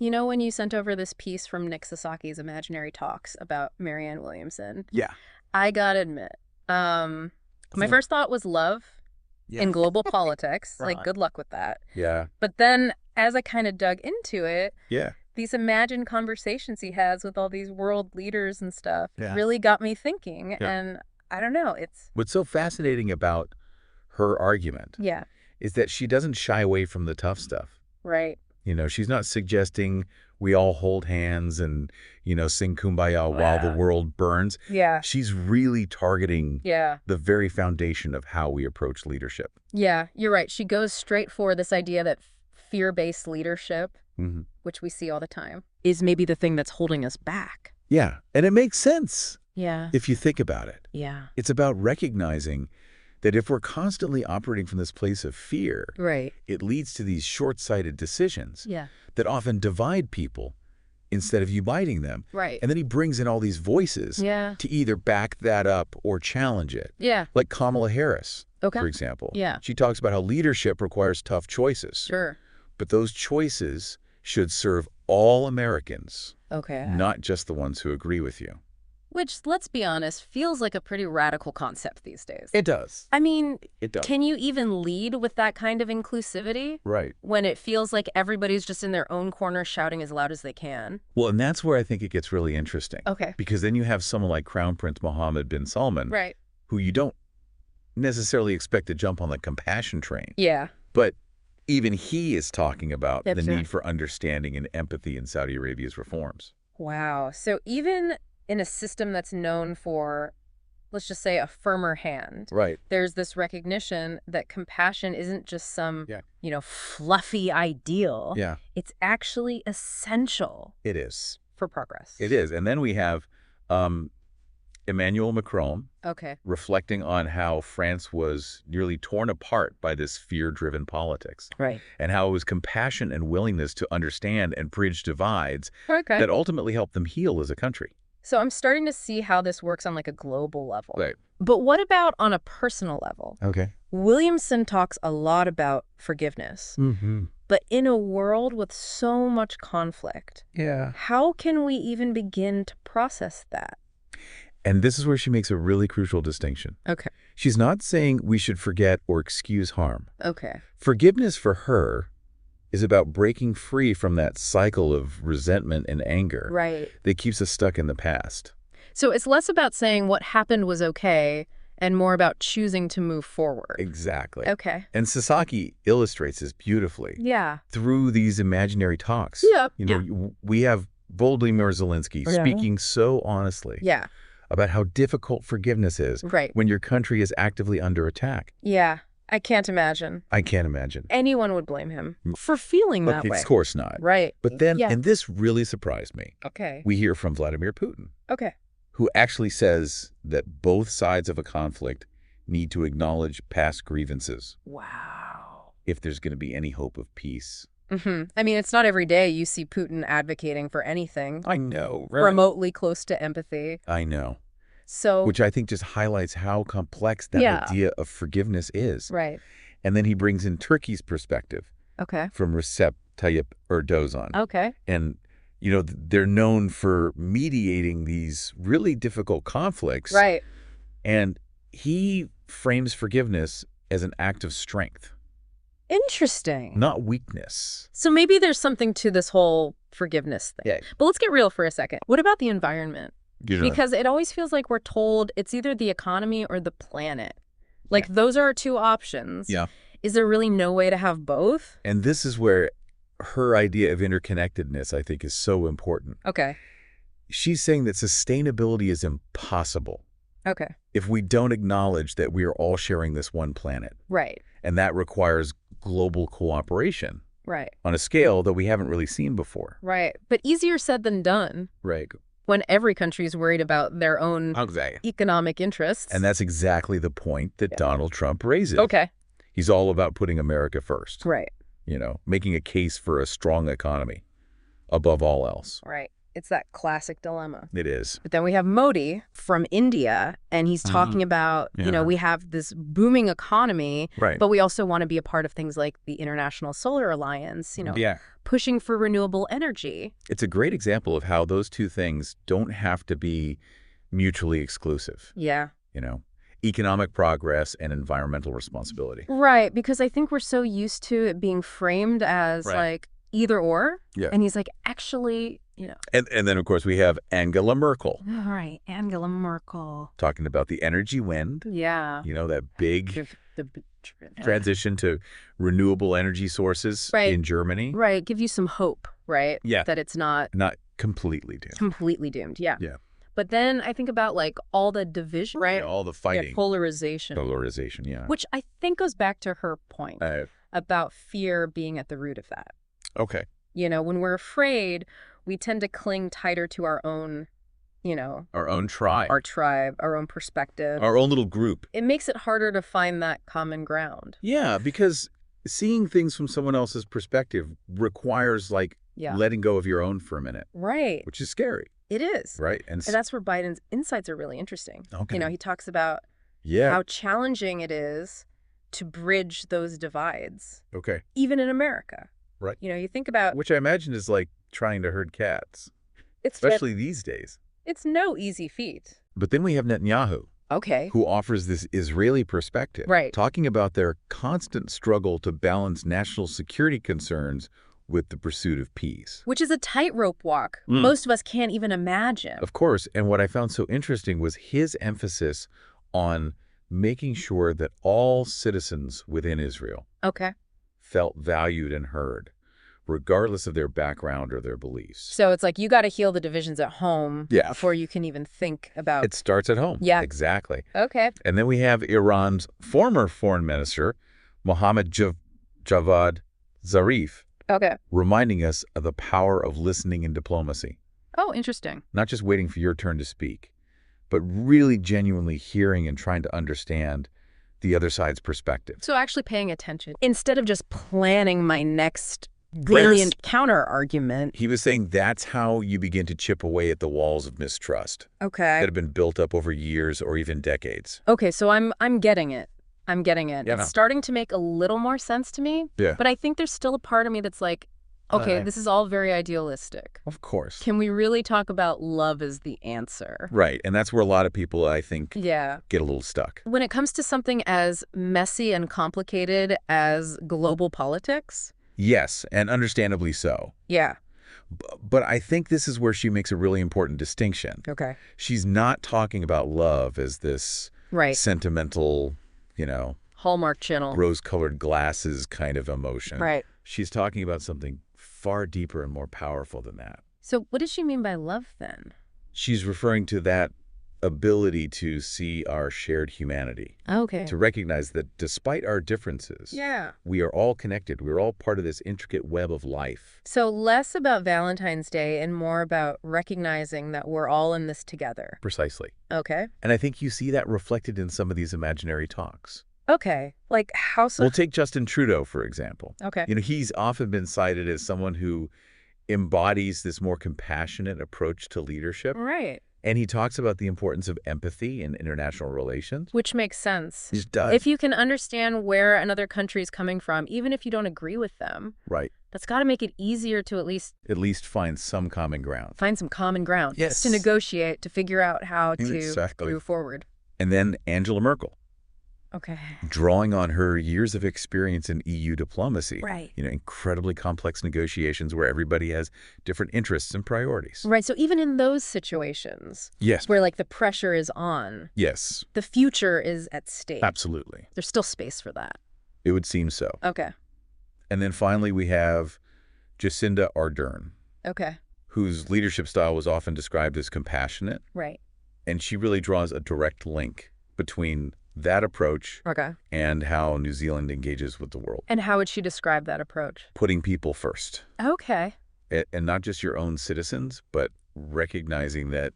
You know when you sent over this piece from Nick Sasaki's Imaginary Talks about Marianne Williamson? Yeah. I gotta admit, my first thought was love in global politics. Like, good luck with that. Yeah. But then as I kind of dug into it, Yeah. these imagined conversations he has with all these world leaders and stuff really got me thinking. Yeah. And I don't know, it's... What's so fascinating about her argument is that she doesn't shy away from the tough stuff. Right. You know, she's not suggesting we all hold hands and, you know, sing Kumbaya while the world burns. Yeah. She's really targeting the very foundation of how we approach leadership. Yeah, you're right. She goes straight for this idea that fear-based leadership, which we see all the time, is maybe the thing that's holding us back. Yeah, and it makes sense. Yeah. If you think about it. Yeah. It's about recognizing that if we're constantly operating from this place of fear, it leads to these short-sighted decisions that often divide people instead of uniting them. Right. And then he brings in all these voices to either back that up or challenge it. Yeah. Like Kamala Harris, for example. Yeah. She talks about how leadership requires tough choices. Sure. But those choices should serve all Americans, not just the ones who agree with you. Which, let's be honest, feels like a pretty radical concept these days. It does. I mean, it does. Can you even lead with that kind of inclusivity? Right. When it feels like everybody's just in their own corner shouting as loud as they can? Well, and that's where I think it gets really interesting. Okay. Because then you have someone like Crown Prince Mohammed bin Salman, who you don't necessarily expect to jump on the compassion train. Yeah. But even he is talking about the need for understanding and empathy in Saudi Arabia's reforms. Wow. So even in a system that's known for, let's just say, a firmer hand, there's this recognition that compassion isn't just some, you know, fluffy ideal. Yeah. It's actually essential. It is. For progress. It is. And then we have Emmanuel Macron reflecting on how France was nearly torn apart by this fear-driven politics. Right. And how it was compassion and willingness to understand and bridge divides that ultimately helped them heal as a country. So I'm starting to see how this works on like a global level. Right. But what about on a personal level? Okay. Williamson talks a lot about forgiveness. But in a world with so much conflict, how can we even begin to process that? And this is where she makes a really crucial distinction. Okay. She's not saying we should forget or excuse harm. Okay. Forgiveness for her is about breaking free from that cycle of resentment and anger that keeps us stuck in the past. So it's less about saying what happened was okay and more about choosing to move forward. Exactly. Okay. And Sasaki illustrates this beautifully. Yeah. Through these imaginary talks. Yeah. You know, we have Volodymyr Zelenskyy speaking so honestly about how difficult forgiveness is when your country is actively under attack. Yeah. I can't imagine. I can't imagine. Anyone would blame him for feeling that way. Of course not. Right. But then, and this really surprised me. Okay. We hear from Vladimir Putin. Okay. Who actually says that both sides of a conflict need to acknowledge past grievances. Wow. If there's going to be any hope of peace. I mean, it's not every day you see Putin advocating for anything. I know. Remotely close to empathy. I know. So, which I think just highlights how complex that idea of forgiveness is. Right. And then he brings in Turkey's perspective. Okay. From Recep Tayyip Erdoğan. Okay. And, you know, they're known for mediating these really difficult conflicts. Right. And he frames forgiveness as an act of strength. Interesting. Not weakness. So maybe there's something to this whole forgiveness thing. Yeah. But let's get real for a second. What about the environment? Because it always feels like we're told it's either the economy or the planet. Like, those are our two options. Yeah. Is there really no way to have both? And this is where her idea of interconnectedness, I think, is so important. Okay. She's saying that sustainability is impossible. Okay. If we don't acknowledge that we are all sharing this one planet. Right. And that requires global cooperation. Right. On a scale that we haven't really seen before. Right. But easier said than done. Right. When every country is worried about their own economic interests. And that's exactly the point that Donald Trump raises. Okay. He's all about putting America first. Right. You know, making a case for a strong economy above all else. Right. It's that classic dilemma. It is. But then we have Modi from India, and he's talking about, we have this booming economy, but we also want to be a part of things like the International Solar Alliance, pushing for renewable energy. It's a great example of how those two things don't have to be mutually exclusive. Yeah. Economic progress and environmental responsibility. Right, because I think we're so used to it being framed as like either or. Yeah. And he's like, actually, And then, of course, we have Angela Merkel. All right, Angela Merkel. Talking about the energy wind. Yeah. That big transition to renewable energy sources in Germany. Right, give you some hope, right? Yeah. That it's not completely doomed. Completely doomed, yeah. Yeah. But then I think about like all the division, right? Yeah, all the fighting. Yeah, polarization. Polarization, yeah. Which I think goes back to her point about fear being at the root of that. Okay. When we're afraid, we tend to cling tighter to our own, our own tribe. Our tribe, our own perspective. Our own little group. It makes it harder to find that common ground. Yeah, because seeing things from someone else's perspective requires letting go of your own for a minute. Right. Which is scary. It is. Right. And that's where Biden's insights are really interesting. Okay. He talks about how challenging it is to bridge those divides. Okay. Even in America. Right. You think about... Which I imagine is like trying to herd cats. Especially these days. It's no easy feat. But then we have Netanyahu. Okay. Who offers this Israeli perspective. Right. Talking about their constant struggle to balance national security concerns with the pursuit of peace. Which is a tightrope walk. Most of us can't even imagine. Of course. And what I found so interesting was his emphasis on making sure that all citizens within Israel felt valued and heard, regardless of their background or their beliefs. So it's like you got to heal the divisions at home before you can even think about... It starts at home. Yeah. Exactly. Okay. And then we have Iran's former foreign minister, Mohammad Javad Zarif, reminding us of the power of listening in diplomacy. Oh, interesting. Not just waiting for your turn to speak, but really genuinely hearing and trying to understand the other side's perspective. So actually paying attention instead of just planning my next brilliant counter-argument. He was saying that's how you begin to chip away at the walls of mistrust. Okay. That have been built up over years or even decades. Okay, so I'm getting it. I'm getting it. It's starting to make a little more sense to me. Yeah. But I think there's still a part of me that's like, okay, this is all very idealistic. Of course. Can we really talk about love as the answer? Right. And that's where a lot of people, I think, get a little stuck. When it comes to something as messy and complicated as global politics? Yes, and understandably so. Yeah. But I think this is where she makes a really important distinction. Okay. She's not talking about love as this sentimental, Hallmark Channel, rose-colored glasses kind of emotion. Right. She's talking about something far deeper and more powerful than that. So what does she mean by love then? She's referring to that ability to see our shared humanity. Okay. To recognize that despite our differences, we are all connected. We're all part of this intricate web of life. So less about Valentine's Day and more about recognizing that we're all in this together. Precisely. Okay. And I think you see that reflected in some of these imaginary talks. Okay. Like how so? We'll take Justin Trudeau, for example. Okay. He's often been cited as someone who embodies this more compassionate approach to leadership. Right. And he talks about the importance of empathy in international relations. Which makes sense. It does. If you can understand where another country is coming from, even if you don't agree with them, that's got to make it easier to at least find some common ground. Find some common ground. Yes. To negotiate, to figure out how to move forward. And then Angela Merkel. Okay. Drawing on her years of experience in EU diplomacy. Right. Incredibly complex negotiations where everybody has different interests and priorities. Right. So even in those situations. Yes. Where the pressure is on. Yes. The future is at stake. Absolutely. There's still space for that. It would seem so. Okay. And then finally we have Jacinda Ardern. Okay. Whose leadership style was often described as compassionate. Right. And she really draws a direct link between that approach and how New Zealand engages with the world. And how would she describe that approach? Putting people first. Okay. And not just your own citizens, but recognizing that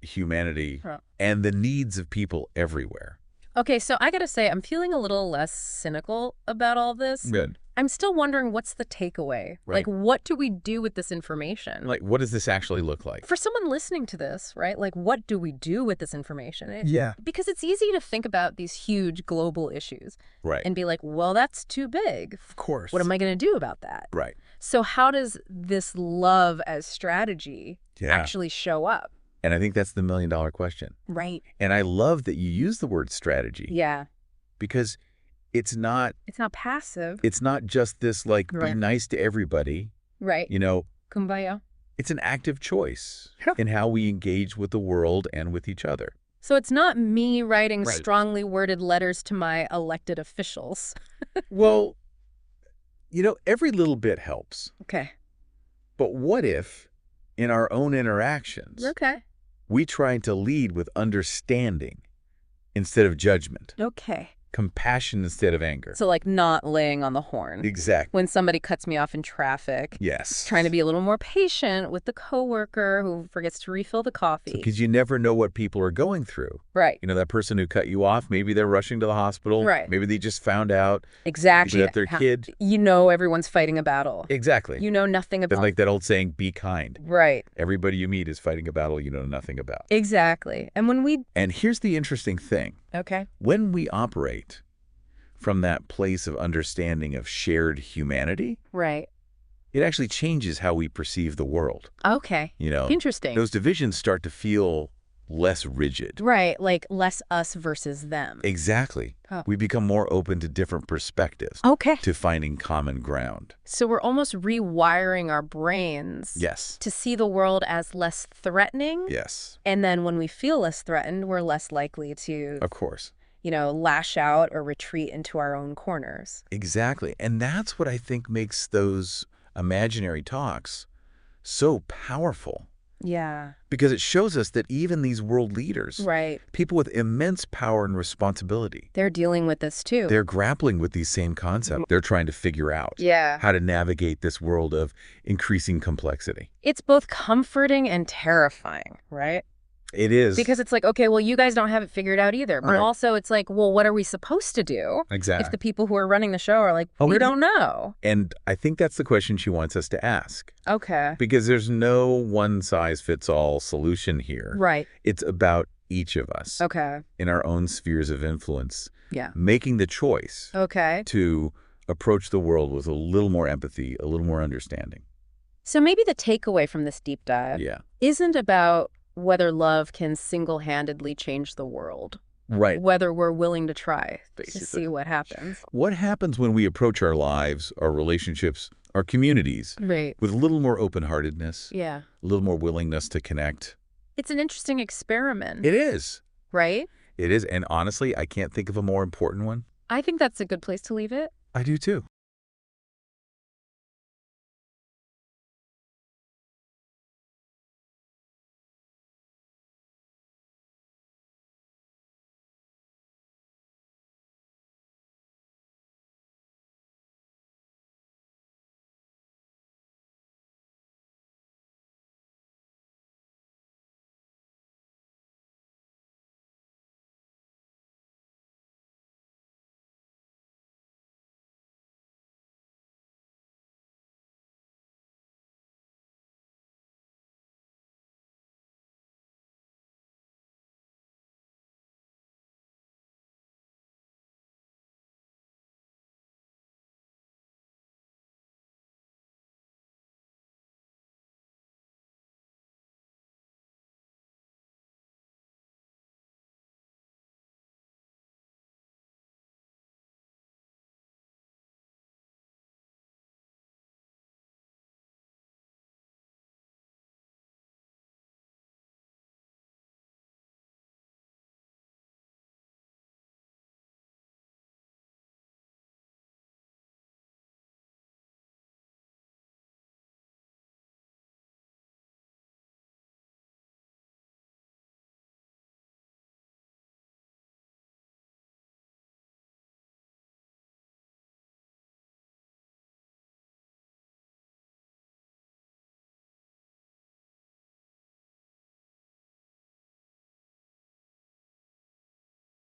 humanity and the needs of people everywhere. Okay, so I got to say, I'm feeling a little less cynical about all this. Good. I'm still wondering, what's the takeaway? Right. Like, what do we do with this information? Like, what does this actually look like? For someone listening to this, right? Like, what do we do with this information? Yeah. Because it's easy to think about these huge global issues. Right. And be like, well, that's too big. Of course. What am I going to do about that? Right. So how does this love as strategy actually show up? And I think that's the million-dollar question. Right. And I love that you use the word strategy. Yeah. Because it's not passive. It's not just this, like, be nice to everybody. Right. You know. Kumbaya. It's an active choice in how we engage with the world and with each other. So it's not me writing strongly worded letters to my elected officials. Well, you know, every little bit helps. Okay. But what if, in our own interactions, we try to lead with understanding instead of judgment? Okay. Compassion instead of anger. So, like, not laying on the horn. Exactly. When somebody cuts me off in traffic. Yes. Trying to be a little more patient with the coworker who forgets to refill the coffee. Because you never know what people are going through. Right. You know, that person who cut you off, maybe they're rushing to the hospital. Right. Maybe they just found out. Exactly. That their kid. You know everyone's fighting a battle. Exactly. You know nothing about. But like that old saying, be kind. Right. Everybody you meet is fighting a battle you know nothing about. Exactly. And here's the interesting thing. Okay. When we operate from that place of understanding of shared humanity, right, it actually changes how we perceive the world. Okay. You know, interesting. Those divisions start to feel less rigid. Right, like less us versus them. Exactly. Oh. We become more open to different perspectives. Okay. To finding common ground. So we're almost rewiring our brains. Yes. To see the world as less threatening. Yes. And then when we feel less threatened, we're less likely to, of course, you know, lash out or retreat into our own corners. Exactly. And that's what I think makes those imaginary talks so powerful. Yeah. Because it shows us that even these world leaders, right, people with immense power and responsibility, they're dealing with this too. They're grappling with these same concepts. They're trying to figure out how to navigate this world of increasing complexity. It's both comforting and terrifying, right? It is. Because it's like, okay, well, you guys don't have it figured out either. But also it's like, well, what are we supposed to do? Exactly. If the people who are running the show are like, we don't know. And I think that's the question she wants us to ask. Okay. Because there's no one-size-fits-all solution here. Right. It's about each of us. Okay. In our own spheres of influence. Yeah. Making the choice. Okay. To approach the world with a little more empathy, a little more understanding. So maybe the takeaway from this deep dive isn't about whether love can single-handedly change the world. Right. Whether we're willing to try to see what happens. What happens when we approach our lives, our relationships, our communities with a little more open-heartedness, a little more willingness to connect? It's an interesting experiment. It is. Right? It is. And honestly, I can't think of a more important one. I think that's a good place to leave it. I do too.